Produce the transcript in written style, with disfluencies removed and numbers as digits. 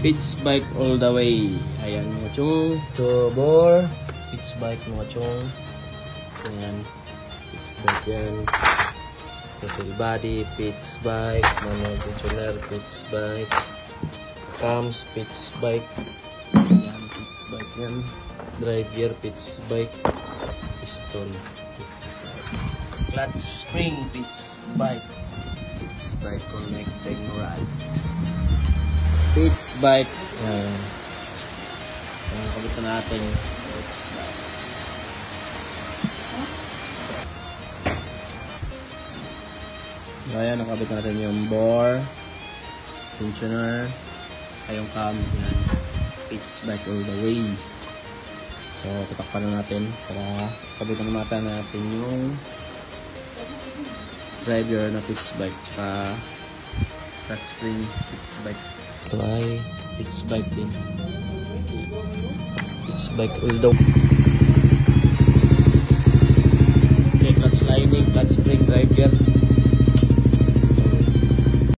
Pitch bike all the way. Ayan mga chong. So, bore. Pitch bike mga chong. Ayan. Pitch bike yan. Total body, pitch bike. Manual controller, pitch bike. Cams, pitch bike. Ayan, pitch bike yan. Drive gear, pitch bike. Piston, pitch bike. Clutch spring, pitch bike. Pitch bike connecting rod. Pitch bike. Ayan. Ayan, kabitan natin. Pitch bike. Ayan, nakabit natin yung bore, tensioner, yung cam. Ayan. Pitch bike all the way. So, tatakpan na natin para kabitan natin yung driver na pitch bike tsaka touch screen pitch bike. Ito ay pitch bike din. Pitch bike all the way. Okay, clutch lining, clutch spring, drive gear.